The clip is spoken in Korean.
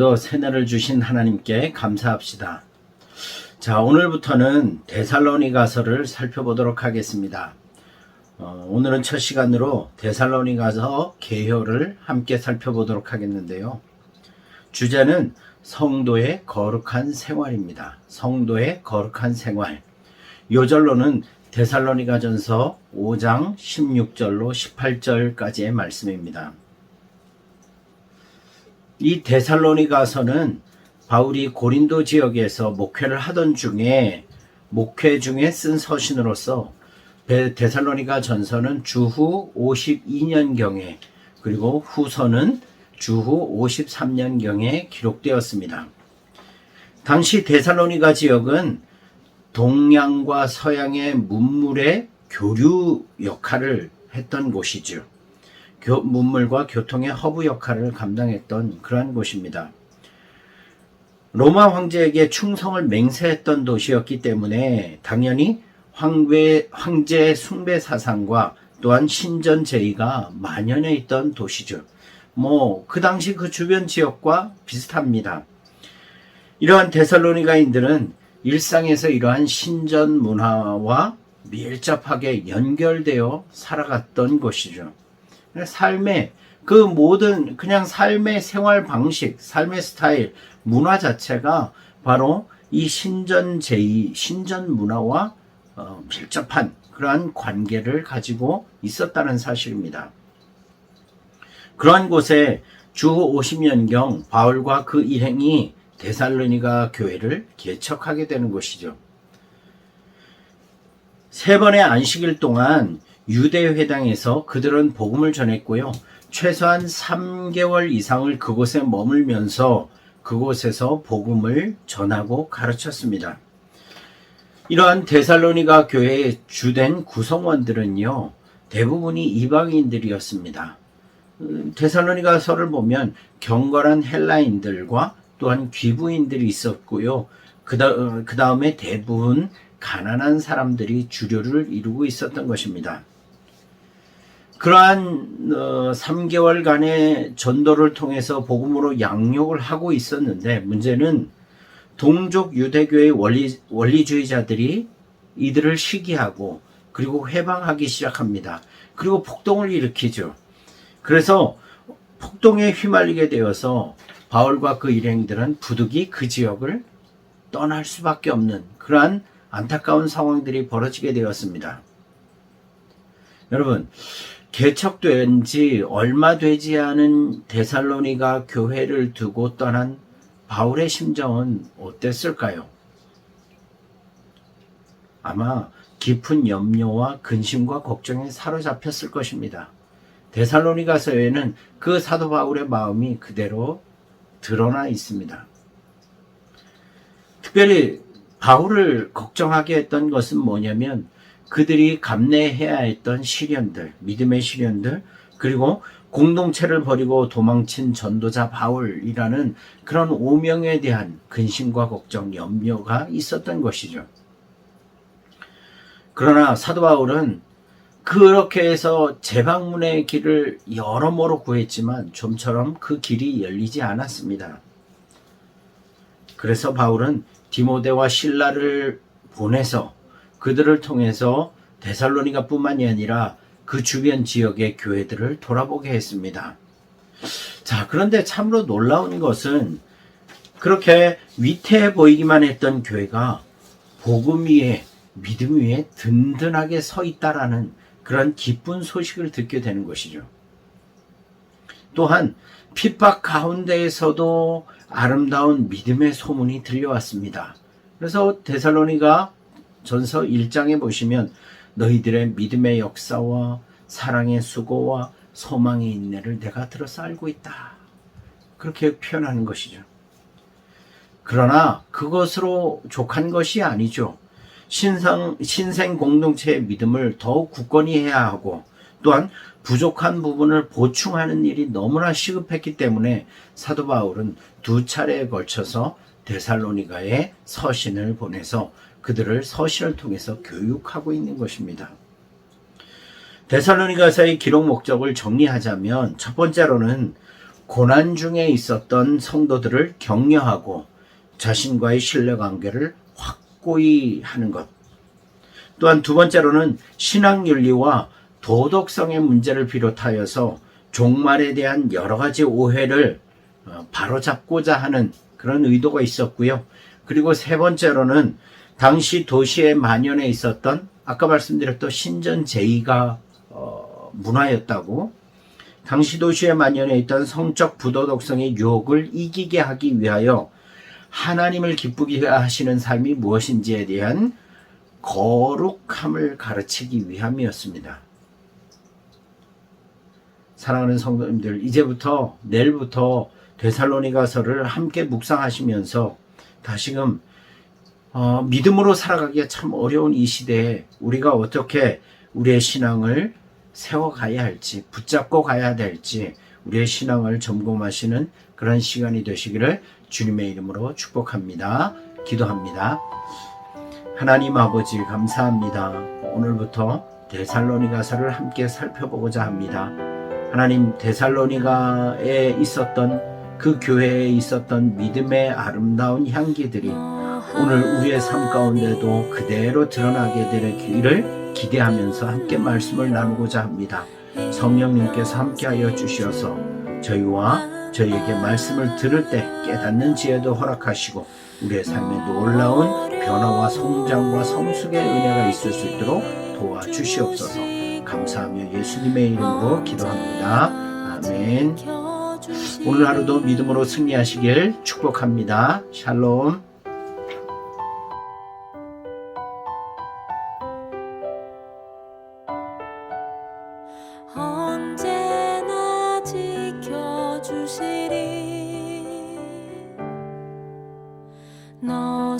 시간도 새날을 주신 하나님께 감사합시다. 자, 오늘부터는 데살로니가서를 살펴보도록 하겠습니다. 오늘은 첫 시간으로 데살로니가서 개요를 함께 살펴보도록 하겠는데요. 주제는 성도의 거룩한 생활입니다. 성도의 거룩한 생활. 요절로는 데살로니가전서 5장 16절로 18절까지의 말씀입니다. 이 데살로니가서는 바울이 고린도 지역에서 목회를 하던 중에 쓴 서신으로서 데살로니가 전서는 주후 52년경에 그리고 후서는 주후 53년경에 기록되었습니다. 당시 데살로니가 지역은 동양과 서양의 문물의 교류 역할을 했던 곳이죠. 문물과 교통의 허브 역할을 감당했던 그러한 곳입니다. 로마 황제에게 충성을 맹세했던 도시였기 때문에 당연히 황제 숭배 사상과 또한 신전 제의가 만연해 있던 도시죠. 그 당시 그 주변 지역과 비슷합니다. 이러한 데살로니가인들은 일상에서 이러한 신전 문화와 밀접하게 연결되어 살아갔던 곳이죠. 삶의 그 모든 그냥 삶의 생활 방식, 삶의 스타일, 문화 자체가 바로 이 신전 제의, 신전 문화와 밀접한 그러한 관계를 가지고 있었다는 사실입니다. 그러한 곳에 주후 50년경 바울과 그 일행이 데살로니가 교회를 개척하게 되는 것이죠. 3번의 안식일 동안 유대회당에서 그들은 복음을 전했고요. 최소한 3개월 이상을 그곳에 머물면서 그곳에서 복음을 전하고 가르쳤습니다. 이러한 데살로니가 교회의 주된 구성원들은요, 대부분이 이방인들이었습니다. 데살로니가서를 보면 경건한 헬라인들과 또한 귀부인들이 있었고요. 그 다음에 대부분 가난한 사람들이 주류를 이루고 있었던 것입니다. 그러한 3개월간의 전도를 통해서 복음으로 양육을 하고 있었는데, 문제는 동족 유대교의 원리주의자들이 이들을 시기하고 그리고 회방하기 시작합니다. 그리고 폭동을 일으키죠. 그래서 폭동에 휘말리게 되어서 바울과 그 일행들은 부득이 그 지역을 떠날 수밖에 없는 그러한 안타까운 상황들이 벌어지게 되었습니다. 여러분, 개척된 지 얼마 되지 않은 데살로니가 교회를 두고 떠난 바울의 심정은 어땠을까요? 아마 깊은 염려와 근심과 걱정에 사로잡혔을 것입니다. 데살로니가서에는 그 사도 바울의 마음이 그대로 드러나 있습니다. 특별히 바울을 걱정하게 했던 것은 뭐냐면 그들이 감내해야 했던 시련들, 믿음의 시련들, 그리고 공동체를 버리고 도망친 전도자 바울이라는 그런 오명에 대한 근심과 걱정, 염려가 있었던 것이죠. 그러나 사도 바울은 그렇게 해서 재방문의 길을 여러모로 구했지만 좀처럼 그 길이 열리지 않았습니다. 그래서 바울은 디모데와 실라를 보내서 그들을 통해서 데살로니가뿐만이 아니라 그 주변 지역의 교회들을 돌아보게 했습니다. 자, 그런데 참으로 놀라운 것은 그렇게 위태해 보이기만 했던 교회가 복음 위에, 믿음 위에 든든하게 서 있다라는 그런 기쁜 소식을 듣게 되는 것이죠. 또한 핍박 가운데에서도 아름다운 믿음의 소문이 들려왔습니다. 그래서 데살로니가 전서 1장에 보시면 너희들의 믿음의 역사와 사랑의 수고와 소망의 인내를 내가 들어서 알고 있다. 그렇게 표현하는 것이죠. 그러나 그것으로 족한 것이 아니죠. 신생 공동체의 믿음을 더욱 굳건히 해야 하고 또한 부족한 부분을 보충하는 일이 너무나 시급했기 때문에 사도 바울은 2차례에 걸쳐서 데살로니가에 서신을 보내서 그들을 서신을 통해서 교육하고 있는 것입니다. 데살로니가서의 기록 목적을 정리하자면 첫 번째로는 고난 중에 있었던 성도들을 격려하고 자신과의 신뢰관계를 확고히 하는 것. 또한 두 번째로는 신앙윤리와 도덕성의 문제를 비롯하여서 종말에 대한 여러 가지 오해를 바로잡고자 하는 그런 의도가 있었고요. 그리고 세 번째로는 당시 도시에 만연해 있었던 아까 말씀드렸던 신전제의가 문화였다고, 당시 도시에 만연해 있던 성적 부도덕성의 유혹을 이기게 하기 위하여 하나님을 기쁘게 하시는 삶이 무엇인지에 대한 거룩함을 가르치기 위함이었습니다. 사랑하는 성도님들, 이제부터 내일부터 데살로니가서를 함께 묵상하시면서 다시금 믿음으로 살아가기가 참 어려운 이 시대에 우리가 어떻게 우리의 신앙을 세워가야 할지, 붙잡고 가야 될지, 우리의 신앙을 점검하시는 그런 시간이 되시기를 주님의 이름으로 축복합니다. 기도합니다. 하나님 아버지, 감사합니다. 오늘부터 데살로니가서를 함께 살펴보고자 합니다. 하나님, 데살로니가에 있었던 그 교회에 있었던 믿음의 아름다운 향기들이 오늘 우리의 삶 가운데도 그대로 드러나게 되기를 기대하면서 함께 말씀을 나누고자 합니다. 성령님께서 함께하여 주셔서 저희와 저희에게 말씀을 들을 때 깨닫는 지혜도 허락하시고 우리의 삶에 놀라운 변화와 성장과 성숙의 은혜가 있을 수 있도록 도와주시옵소서. 감사하며 예수님의 이름으로 기도합니다. 아멘. 오늘 하루도 믿음으로 승리하시길 축복합니다. 샬롬. 언제나 지켜주시리. 너